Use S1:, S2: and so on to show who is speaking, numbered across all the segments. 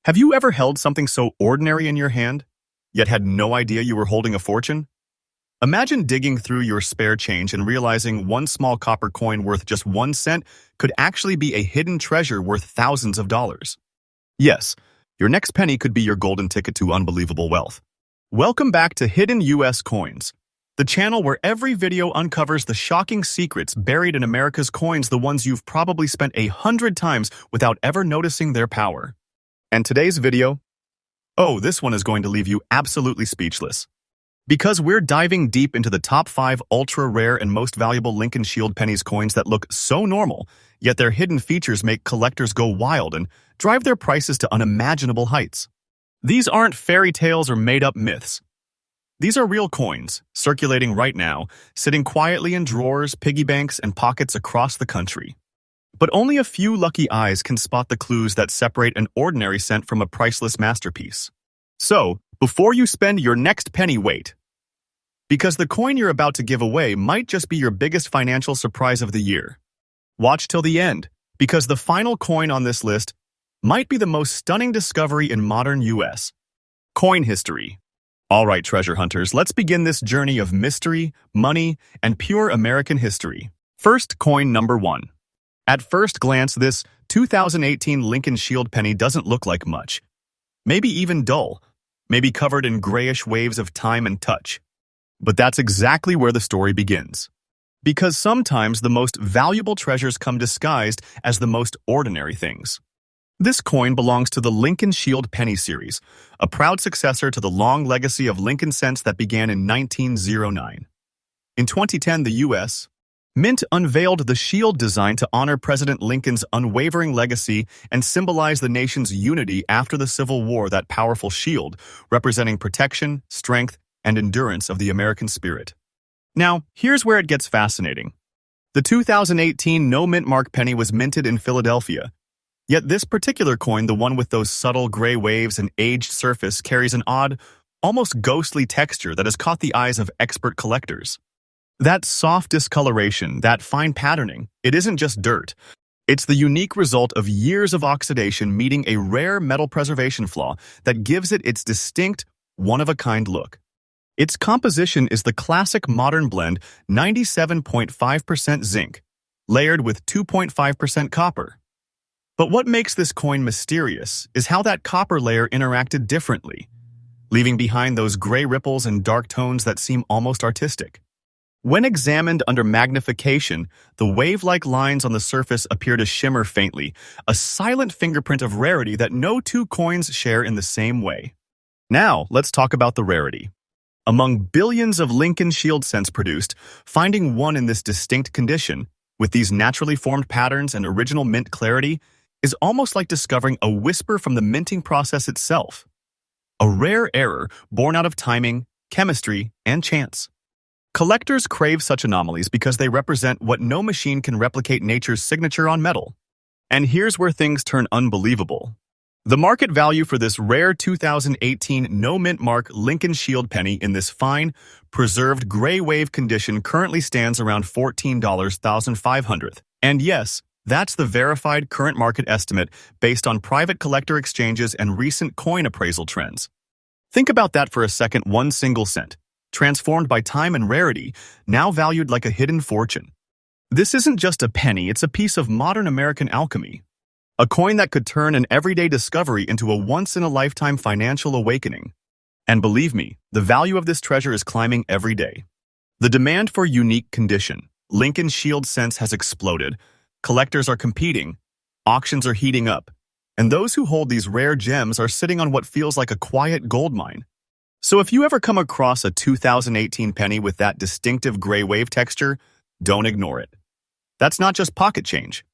S1: Have you ever held something so ordinary in your hand, yet had no idea you were holding a fortune? Imagine digging through your spare change and realizing one small copper coin worth just 1 cent could actually be a hidden treasure worth thousands of dollars. Yes, your next penny could be your golden ticket to unbelievable wealth. Welcome back to Hidden US Coins, the channel where every video uncovers the shocking secrets buried in America's coins, the ones you've probably spent 100 times without ever noticing their power. And today's video? Oh, this one is going to leave you absolutely speechless. Because we're diving deep into the top 5 ultra-rare and most valuable Lincoln Shield pennies coins that look so normal, yet their hidden features make collectors go wild and drive their prices to unimaginable heights. These aren't fairy tales or made-up myths. These are real coins, circulating right now, sitting quietly in drawers, piggy banks, and pockets across the country. But only a few lucky eyes can spot the clues that separate an ordinary cent from a priceless masterpiece. So, before you spend your next penny, wait. Because the coin you're about to give away might just be your biggest financial surprise of the year. Watch till the end, because the final coin on this list might be the most stunning discovery in modern US coin history. All right, treasure hunters, let's begin this journey of mystery, money, and pure American history. First, coin number 1. At first glance, this 2018 Lincoln Shield penny doesn't look like much. Maybe even dull, maybe covered in grayish waves of time and touch. But that's exactly where the story begins. Because sometimes the most valuable treasures come disguised as the most ordinary things. This coin belongs to the Lincoln Shield penny series, a proud successor to the long legacy of Lincoln cents that began in 1909. In 2010, the U.S. Mint unveiled the shield design to honor President Lincoln's unwavering legacy and symbolize the nation's unity after the Civil War. That powerful shield, representing protection, strength, and endurance of the American spirit. Now, here's where it gets fascinating. The 2018 no mint mark penny was minted in Philadelphia. Yet this particular coin, the one with those subtle gray waves and aged surface, carries an odd, almost ghostly texture that has caught the eyes of expert collectors. That soft discoloration, that fine patterning, it isn't just dirt. It's the unique result of years of oxidation meeting a rare metal preservation flaw that gives it its distinct, one-of-a-kind look. Its composition is the classic modern blend 97.5% zinc, layered with 2.5% copper. But what makes this coin mysterious is how that copper layer interacted differently, leaving behind those gray ripples and dark tones that seem almost artistic. When examined under magnification, the wave-like lines on the surface appear to shimmer faintly, a silent fingerprint of rarity that no two coins share in the same way. Now, let's talk about the rarity. Among billions of Lincoln Shield cents produced, finding one in this distinct condition, with these naturally formed patterns and original mint clarity, is almost like discovering a whisper from the minting process itself. A rare error born out of timing, chemistry, and chance. Collectors crave such anomalies because they represent what no machine can replicate: nature's signature on metal. And here's where things turn unbelievable. The market value for this rare 2018 no mint mark Lincoln Shield penny in this fine, preserved gray wave condition currently stands around $14,500. And yes, that's the verified current market estimate based on private collector exchanges and recent coin appraisal trends. Think about that for a second. 1 single cent, transformed by time and rarity, now valued like a hidden fortune. This isn't just a penny, it's a piece of modern American alchemy. A coin that could turn an everyday discovery into a once-in-a-lifetime financial awakening. And believe me, the value of this treasure is climbing every day. The demand for unique condition, Lincoln Shield cents, has exploded. Collectors are competing, auctions are heating up, and those who hold these rare gems are sitting on what feels like a quiet gold mine. So if you ever come across a 2018 penny with that distinctive gray wave texture, don't ignore it. That's not just pocket change.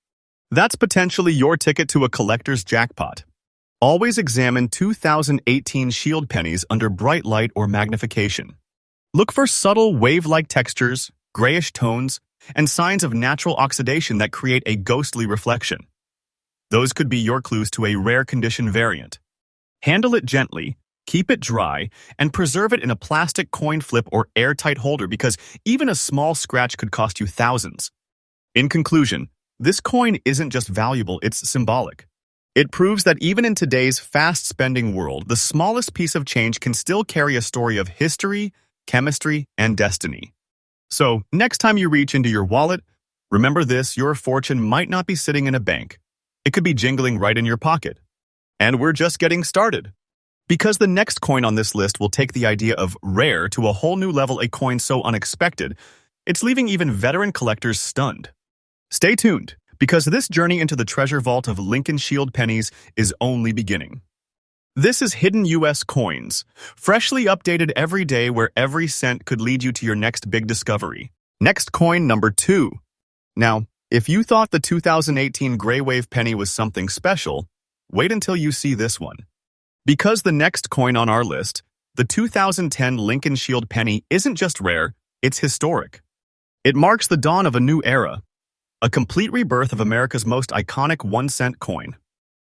S1: That's potentially your ticket to a collector's jackpot. Always examine 2018 Shield pennies under bright light or magnification. Look for subtle wave-like textures, grayish tones, and signs of natural oxidation that create a ghostly reflection. Those could be your clues to a rare condition variant. Handle it gently, keep it dry, and preserve it in a plastic coin flip or airtight holder, because even a small scratch could cost you thousands. In conclusion, this coin isn't just valuable, it's symbolic. It proves that even in today's fast-spending world, the smallest piece of change can still carry a story of history, chemistry, and destiny. So, next time you reach into your wallet, remember this: your fortune might not be sitting in a bank. It could be jingling right in your pocket. And we're just getting started. Because the next coin on this list will take the idea of rare to a whole new level, a coin so unexpected, it's leaving even veteran collectors stunned. Stay tuned, because this journey into the treasure vault of Lincoln Shield pennies is only beginning. This is Hidden US Coins, freshly updated every day, where every cent could lead you to your next big discovery. Next coin, number 2. Now, if you thought the 2018 Gray Wave penny was something special, wait until you see this one. Because the next coin on our list, the 2010 Lincoln Shield penny, isn't just rare, it's historic. It marks the dawn of a new era, a complete rebirth of America's most iconic 1-cent coin.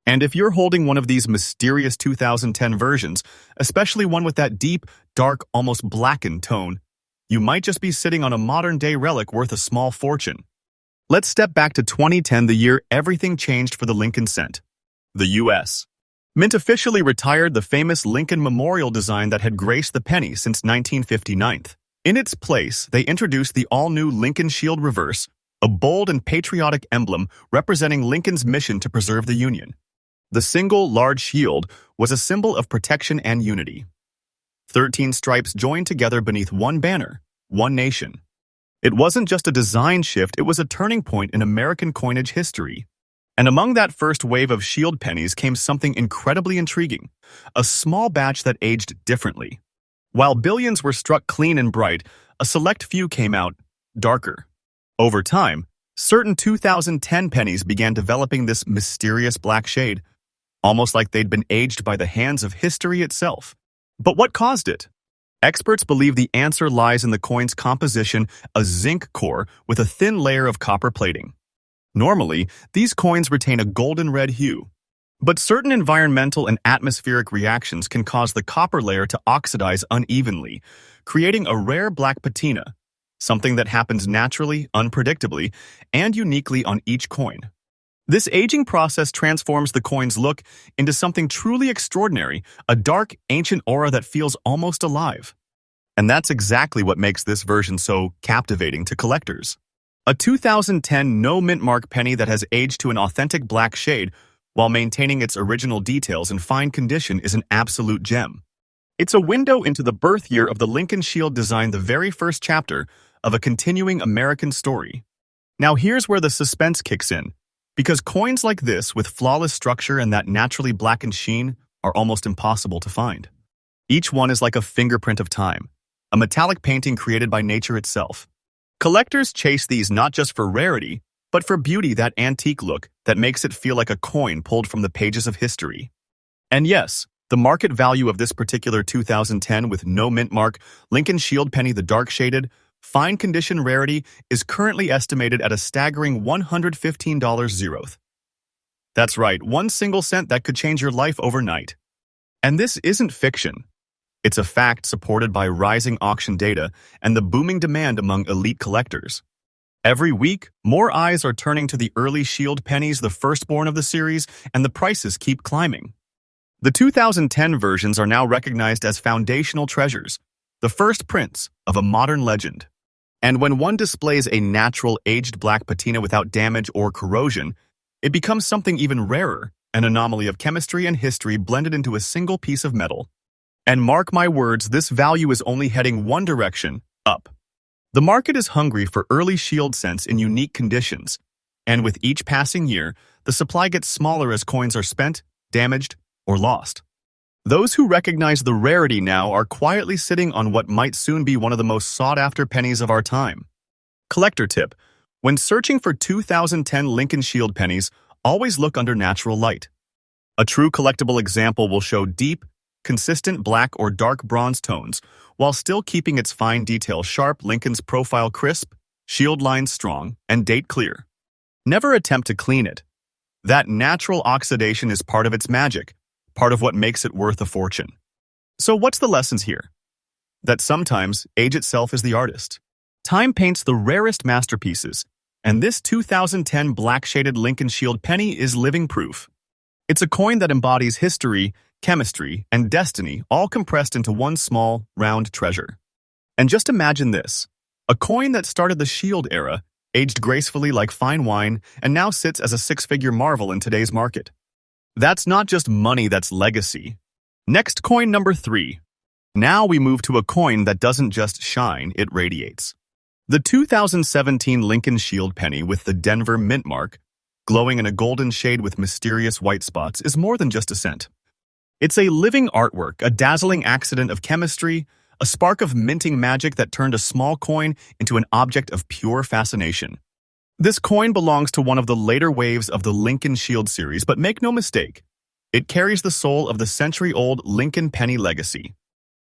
S1: And if you're holding one of these mysterious 2010 versions, especially one with that deep, dark, almost blackened tone, you might just be sitting on a modern-day relic worth a small fortune. Let's step back to 2010, the year everything changed for the Lincoln cent. The U.S. Mint officially retired the famous Lincoln Memorial design that had graced the penny since 1959. In its place, they introduced the all-new Lincoln Shield Reverse, a bold and patriotic emblem representing Lincoln's mission to preserve the Union. The single, large shield was a symbol of protection and unity. 13 stripes joined together beneath one banner, one nation. It wasn't just a design shift, it was a turning point in American coinage history. And among that first wave of shield pennies came something incredibly intriguing, a small batch that aged differently. While billions were struck clean and bright, a select few came out darker. Over time, certain 2010 pennies began developing this mysterious black shade, almost like they'd been aged by the hands of history itself. But what caused it? Experts believe the answer lies in the coin's composition, a zinc core with a thin layer of copper plating. Normally, these coins retain a golden red hue, but certain environmental and atmospheric reactions can cause the copper layer to oxidize unevenly, creating a rare black patina, something that happens naturally, unpredictably, and uniquely on each coin. This aging process transforms the coin's look into something truly extraordinary, a dark, ancient aura that feels almost alive. And that's exactly what makes this version so captivating to collectors. A 2010 no-mint mark penny that has aged to an authentic black shade while maintaining its original details in fine condition is an absolute gem. It's a window into the birth year of the Lincoln Shield design, the very first chapter of a continuing American story. Now here's where the suspense kicks in, because coins like this with flawless structure and that naturally blackened sheen are almost impossible to find. Each one is like a fingerprint of time, a metallic painting created by nature itself. Collectors chase these not just for rarity, but for beauty, that antique look that makes it feel like a coin pulled from the pages of history. And yes, the market value of this particular 2010 with no mint mark Lincoln Shield penny, the dark shaded, fine condition rarity, is currently estimated at a staggering $115. That's right, one single cent that could change your life overnight. And this isn't fiction. It's a fact supported by rising auction data and the booming demand among elite collectors. Every week, more eyes are turning to the early Shield pennies, the firstborn of the series, and the prices keep climbing. The 2010 versions are now recognized as foundational treasures, the first prints of a modern legend. And when one displays a natural aged black patina without damage or corrosion, it becomes something even rarer, an anomaly of chemistry and history blended into a single piece of metal. And mark my words, this value is only heading one direction, up. The market is hungry for early Shield cents in unique conditions, and with each passing year, the supply gets smaller as coins are spent, damaged, or lost. Those who recognize the rarity now are quietly sitting on what might soon be one of the most sought-after pennies of our time. Collector tip: when searching for 2010 Lincoln Shield pennies, always look under natural light. A true collectible example will show deep, consistent black or dark bronze tones, while still keeping its fine detail sharp. Lincoln's profile crisp, shield lines strong, and date clear. Never attempt to clean it. That natural oxidation is part of its magic, part of what makes it worth a fortune. So what's the lessons here? That sometimes age itself is the artist. Time paints the rarest masterpieces, and this 2010 black-shaded Lincoln Shield penny is living proof. It's a coin that embodies history, chemistry, and destiny all compressed into one small, round treasure. And just imagine this. A coin that started the Shield era, aged gracefully like fine wine, and now sits as a six-figure marvel in today's market. That's not just money, that's legacy. Next, coin number 3. Now we move to a coin that doesn't just shine, it radiates. The 2017 Lincoln Shield penny with the Denver mint mark, glowing in a golden shade with mysterious white spots, is more than just a cent. It's a living artwork, a dazzling accident of chemistry, a spark of minting magic that turned a small coin into an object of pure fascination. This coin belongs to one of the later waves of the Lincoln Shield series, but make no mistake, it carries the soul of the century-old Lincoln penny legacy.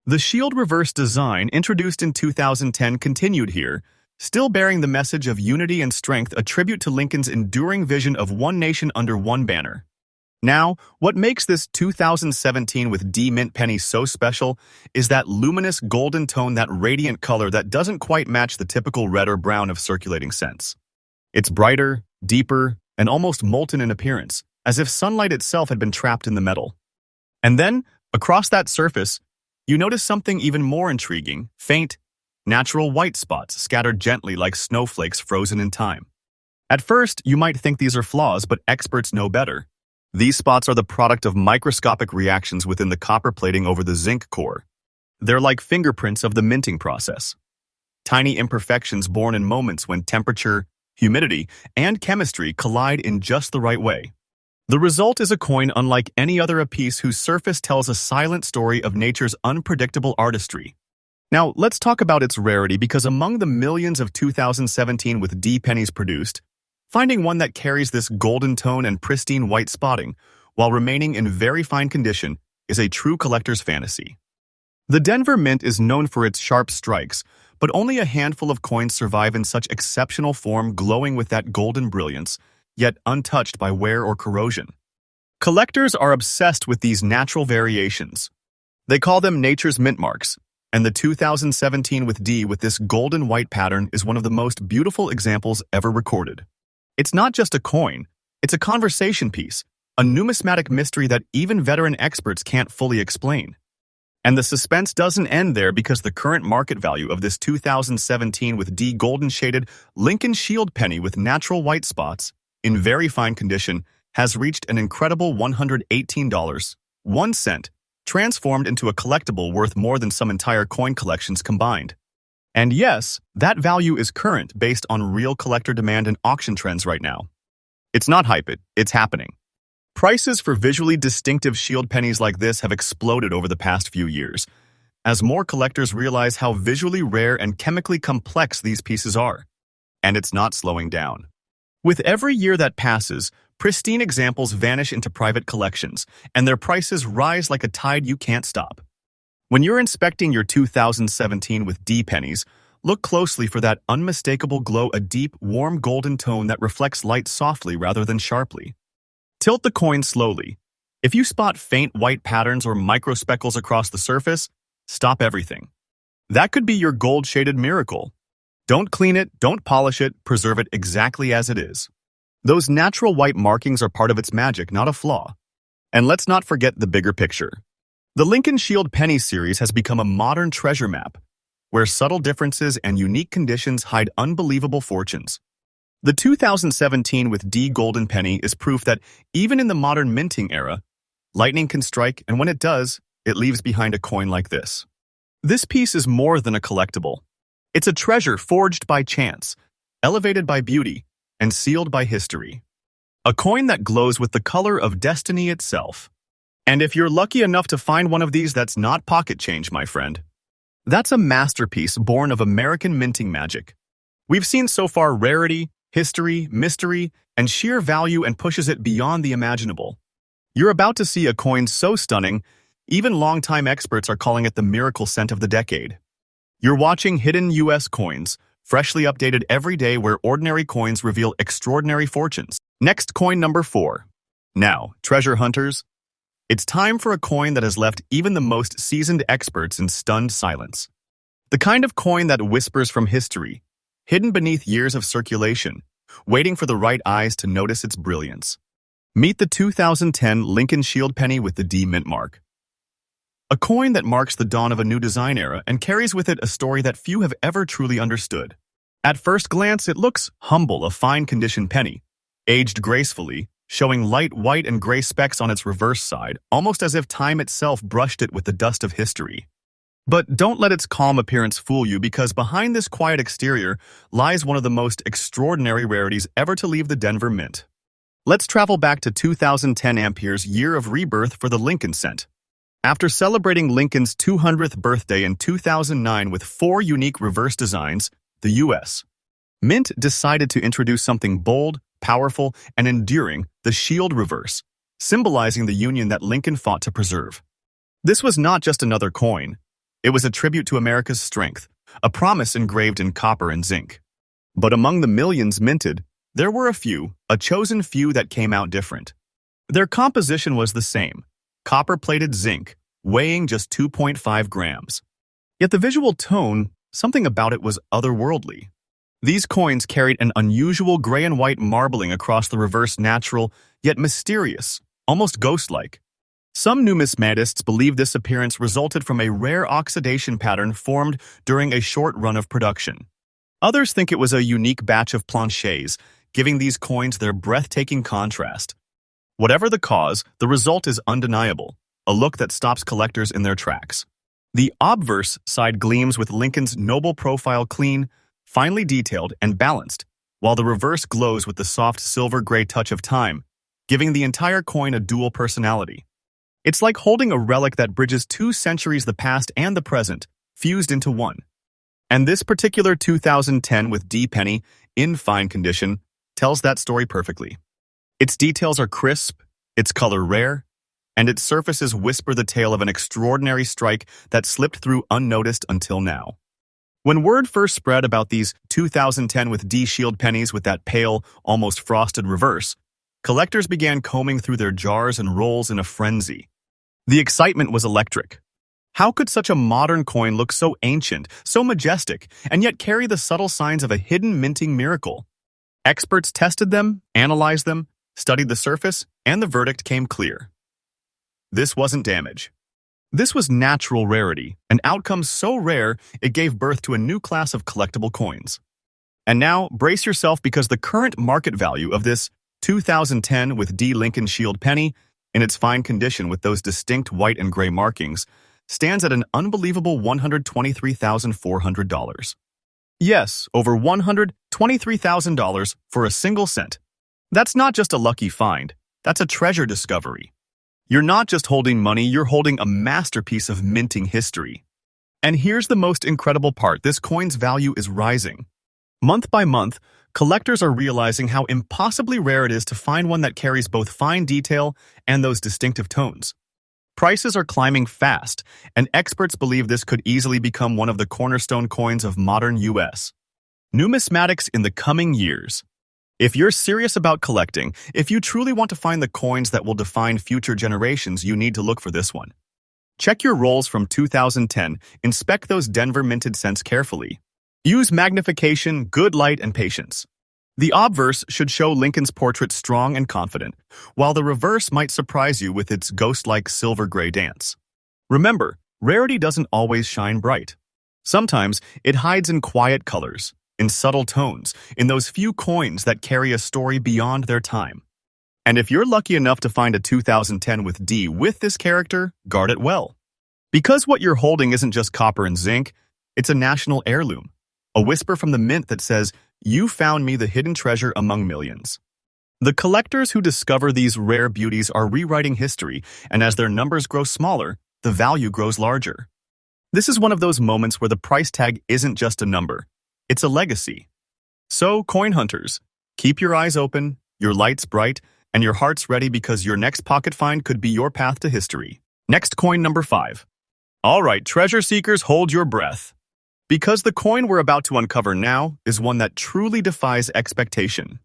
S1: The Shield reverse design, introduced in 2010, continued here, still bearing the message of unity and strength, a tribute to Lincoln's enduring vision of one nation under one banner. Now, what makes this 2017 with D mint penny so special is that luminous golden tone, that radiant color that doesn't quite match the typical red or brown of circulating cents. It's brighter, deeper, and almost molten in appearance, as if sunlight itself had been trapped in the metal. And then, across that surface, you notice something even more intriguing: faint, natural white spots scattered gently like snowflakes frozen in time. At first, you might think these are flaws, but experts know better. These spots are the product of microscopic reactions within the copper plating over the zinc core. They're like fingerprints of the minting process. Tiny imperfections born in moments when temperature, humidity, and chemistry collide in just the right way. The result is a coin unlike any other, a piece whose surface tells a silent story of nature's unpredictable artistry. Now, let's talk about its rarity, because among the millions of 2017 with D pennies produced, finding one that carries this golden tone and pristine white spotting while remaining in very fine condition is a true collector's fantasy. The Denver Mint is known for its sharp strikes, but only a handful of coins survive in such exceptional form, glowing with that golden brilliance, yet untouched by wear or corrosion. Collectors are obsessed with these natural variations. They call them nature's mint marks, and the 2017 with D with this golden white pattern is one of the most beautiful examples ever recorded. It's not just a coin, it's a conversation piece, a numismatic mystery that even veteran experts can't fully explain. And the suspense doesn't end there, because the current market value of this 2017 with D golden shaded Lincoln Shield penny with natural white spots, in very fine condition, has reached an incredible $118.01, transformed into a collectible worth more than some entire coin collections combined. And yes, that value is current, based on real collector demand and auction trends right now. It's not hype, it's happening. Prices for visually distinctive Shield pennies like this have exploded over the past few years, as more collectors realize how visually rare and chemically complex these pieces are. And it's not slowing down. With every year that passes, pristine examples vanish into private collections, and their prices rise like a tide you can't stop. When you're inspecting your 2017 with D pennies, look closely for that unmistakable glow, a deep, warm golden tone that reflects light softly rather than sharply. Tilt the coin slowly. If you spot faint white patterns or microspeckles across the surface, stop everything. That could be your gold-shaded miracle. Don't clean it, don't polish it, preserve it exactly as it is. Those natural white markings are part of its magic, not a flaw. And let's not forget the bigger picture. The Lincoln Shield penny series has become a modern treasure map, where subtle differences and unique conditions hide unbelievable fortunes. The 2017 with D golden penny is proof that even in the modern minting era, lightning can strike, and when it does, it leaves behind a coin like this. This piece is more than a collectible. It's a treasure forged by chance, elevated by beauty, and sealed by history. A coin that glows with the color of destiny itself. And if you're lucky enough to find one of these that's not pocket change, my friend, that's a masterpiece born of American minting magic. We've seen so far rarity, history, mystery, and sheer value, and pushes it beyond the imaginable. You're about to see a coin so stunning, even longtime experts are calling it the miracle cent of the decade. You're watching Hidden US Coins, freshly updated every day, where ordinary coins reveal extraordinary fortunes. Next, coin number 4. Now, treasure hunters, it's time for a coin that has left even the most seasoned experts in stunned silence. The kind of coin that whispers from history, hidden beneath years of circulation, waiting for the right eyes to notice its brilliance. Meet the 2010 Lincoln Shield penny with the D mint mark. A coin that marks the dawn of a new design era and carries with it a story that few have ever truly understood. At first glance, it looks humble, a fine-condition penny, aged gracefully, showing light white and gray specks on its reverse side, almost as if time itself brushed it with the dust of history. But don't let its calm appearance fool you, because behind this quiet exterior lies one of the most extraordinary rarities ever to leave the Denver Mint. Let's travel back to 2010 Ampere's year of rebirth for the Lincoln cent. After celebrating Lincoln's 200th birthday in 2009 with 4 unique reverse designs, the U.S. Mint decided to introduce something bold, powerful, and enduring, the Shield reverse, symbolizing the union that Lincoln fought to preserve. This was not just another coin. It was a tribute to America's strength, a promise engraved in copper and zinc. But among the millions minted, there were a chosen few that came out different. Their composition was the same, copper-plated zinc, weighing just 2.5 grams. Yet the visual tone, something about it was otherworldly. These coins carried an unusual gray and white marbling across the reverse, natural, yet mysterious, almost ghost-like. Some numismatists believe this appearance resulted from a rare oxidation pattern formed during a short run of production. Others think it was a unique batch of planchets, giving these coins their breathtaking contrast. Whatever the cause, the result is undeniable, a look that stops collectors in their tracks. The obverse side gleams with Lincoln's noble profile, clean, finely detailed, and balanced, while the reverse glows with the soft silver-gray touch of time, giving the entire coin a dual personality. It's like holding a relic that bridges 2 centuries, the past and the present, fused into one. And this particular 2010 with D penny, in fine condition, tells that story perfectly. Its details are crisp, its color rare, and its surfaces whisper the tale of an extraordinary strike that slipped through unnoticed until now. When word first spread about these 2010 with D Shield pennies with that pale, almost frosted reverse, collectors began combing through their jars and rolls in a frenzy. The excitement was electric. How could such a modern coin look so ancient, so majestic, and yet carry the subtle signs of a hidden minting miracle? Experts tested them, analyzed them, studied the surface, and the verdict came clear. This wasn't damage. This was natural rarity, an outcome so rare it gave birth to a new class of collectible coins. And now, brace yourself, because the current market value of this 2010 with D Lincoln Shield penny, in its fine condition with those distinct white and gray markings, stands at an unbelievable $123,400. Yes, over $123,000 for a single cent. That's not just a lucky find, that's a treasure discovery. You're not just holding money, you're holding a masterpiece of minting history. And here's the most incredible part, this coin's value is rising. Month by month, collectors are realizing how impossibly rare it is to find one that carries both fine detail and those distinctive tones. Prices are climbing fast, and experts believe this could easily become one of the cornerstone coins of modern U.S. numismatics in the coming years. If you're serious about collecting, if you truly want to find the coins that will define future generations, you need to look for this one. Check your rolls from 2010, inspect those Denver minted cents carefully. Use magnification, good light, and patience. The obverse should show Lincoln's portrait strong and confident, while the reverse might surprise you with its ghost-like silver-gray dance. Remember, rarity doesn't always shine bright. Sometimes it hides in quiet colors, in subtle tones, in those few coins that carry a story beyond their time. And if you're lucky enough to find a 2010 with D with this character, guard it well. Because what you're holding isn't just copper and zinc, it's a national heirloom. A whisper from the mint that says, "You found me, the hidden treasure among millions." The collectors who discover these rare beauties are rewriting history, and as their numbers grow smaller, the value grows larger. This is one of those moments where the price tag isn't just a number, it's a legacy. So, coin hunters, keep your eyes open, your lights bright, and your hearts ready, because your next pocket find could be your path to history. Next, coin number 5. All right, treasure seekers, hold your breath. Because the coin we're about to uncover now is one that truly defies expectation.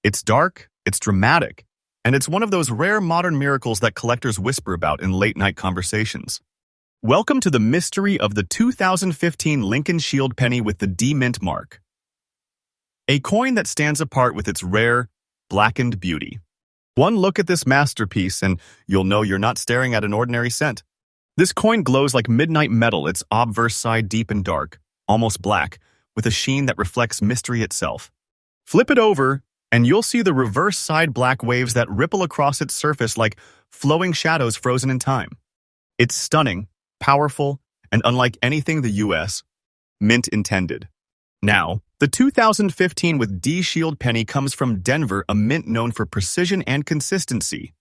S1: It's dark, it's dramatic, and it's one of those rare modern miracles that collectors whisper about in late-night conversations. Welcome to the mystery of the 2015 Lincoln Shield penny with the D Mint mark. A coin that stands apart with its rare, blackened beauty. One look at this masterpiece and you'll know you're not staring at an ordinary cent. This coin glows like midnight metal, its obverse side deep and dark, almost black, with a sheen that reflects mystery itself. Flip it over, and you'll see the reverse side black waves that ripple across its surface like flowing shadows frozen in time. It's stunning, powerful, and unlike anything the U.S. Mint intended. Now, the 2015 with D Shield penny comes from Denver, a mint known for precision and consistency.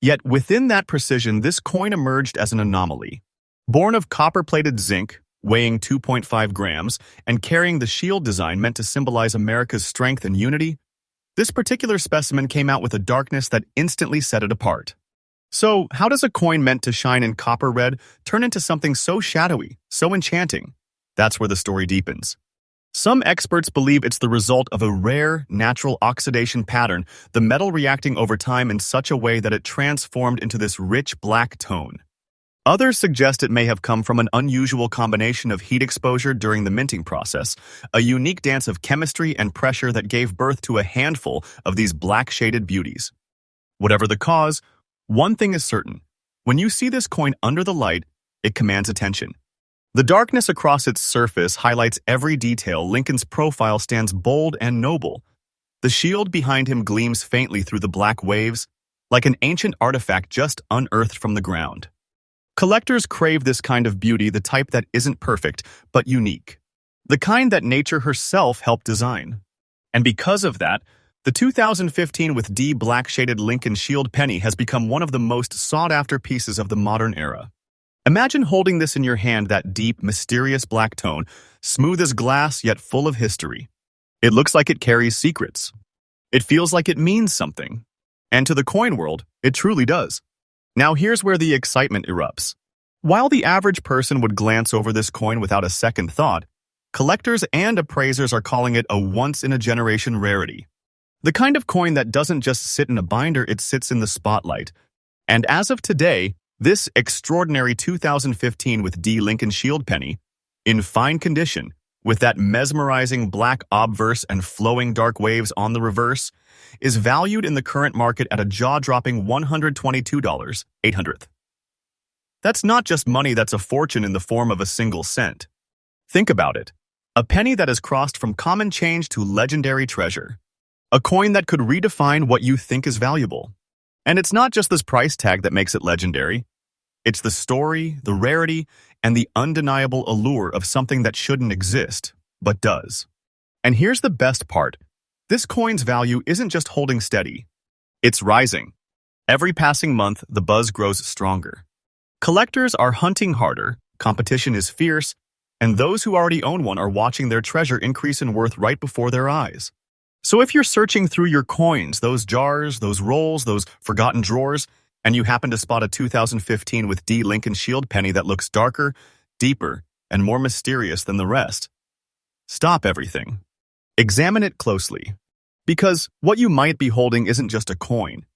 S1: Yet within that precision, this coin emerged as an anomaly. Born of copper-plated zinc, weighing 2.5 grams, and carrying the shield design meant to symbolize America's strength and unity, this particular specimen came out with a darkness that instantly set it apart. So, how does a coin meant to shine in copper red turn into something so shadowy, so enchanting? That's where the story deepens. Some experts believe it's the result of a rare, natural oxidation pattern, the metal reacting over time in such a way that it transformed into this rich black tone. Others suggest it may have come from an unusual combination of heat exposure during the minting process, a unique dance of chemistry and pressure that gave birth to a handful of these black-shaded beauties. Whatever the cause, one thing is certain. When you see this coin under the light, it commands attention. The darkness across its surface highlights every detail. Lincoln's profile stands bold and noble. The shield behind him gleams faintly through the black waves, like an ancient artifact just unearthed from the ground. Collectors crave this kind of beauty, the type that isn't perfect, but unique. The kind that nature herself helped design. And because of that, the 2015 with D black-shaded Lincoln Shield penny has become one of the most sought-after pieces of the modern era. Imagine holding this in your hand, that deep, mysterious black tone, smooth as glass yet full of history. It looks like it carries secrets. It feels like it means something. And to the coin world, it truly does. Now here's where the excitement erupts. While the average person would glance over this coin without a second thought, collectors and appraisers are calling it a once-in-a-generation rarity. The kind of coin that doesn't just sit in a binder, it sits in the spotlight. And as of today, this extraordinary 2015 with D Lincoln Shield penny, in fine condition, with that mesmerizing black obverse and flowing dark waves on the reverse, is valued in the current market at a jaw-dropping $122,800. That's not just money, that's a fortune in the form of a single cent. Think about it. A penny that has crossed from common change to legendary treasure. A coin that could redefine what you think is valuable. And it's not just this price tag that makes it legendary. It's the story, the rarity, and the undeniable allure of something that shouldn't exist, but does. And here's the best part. This coin's value isn't just holding steady. It's rising. Every passing month, the buzz grows stronger. Collectors are hunting harder, competition is fierce, and those who already own one are watching their treasure increase in worth right before their eyes. So if you're searching through your coins, those jars, those rolls, those forgotten drawers, and you happen to spot a 2015 with D Lincoln Shield penny that looks darker, deeper, and more mysterious than the rest, stop everything. Examine it closely. Because what you might be holding isn't just a coin.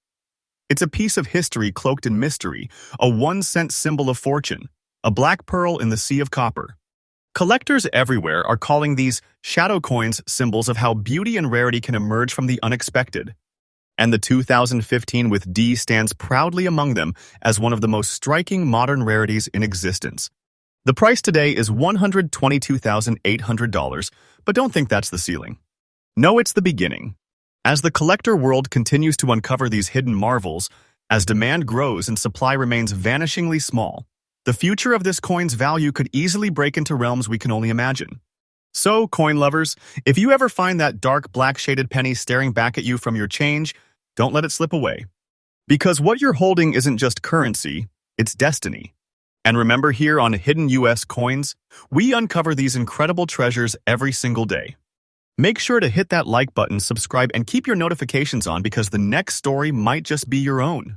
S1: It's a piece of history cloaked in mystery, a 1-cent symbol of fortune, a black pearl in the sea of copper. Collectors everywhere are calling these shadow coins symbols of how beauty and rarity can emerge from the unexpected. And the 2015 with D stands proudly among them as one of the most striking modern rarities in existence. The price today is $122,800, but don't think that's the ceiling. No, it's the beginning. As the collector world continues to uncover these hidden marvels, as demand grows and supply remains vanishingly small, the future of this coin's value could easily break into realms we can only imagine. So, coin lovers, if you ever find that dark black-shaded penny staring back at you from your change, don't let it slip away. Because what you're holding isn't just currency, it's destiny. And remember, here on Hidden US Coins, we uncover these incredible treasures every single day. Make sure to hit that like button, subscribe, and keep your notifications on because the next story might just be your own.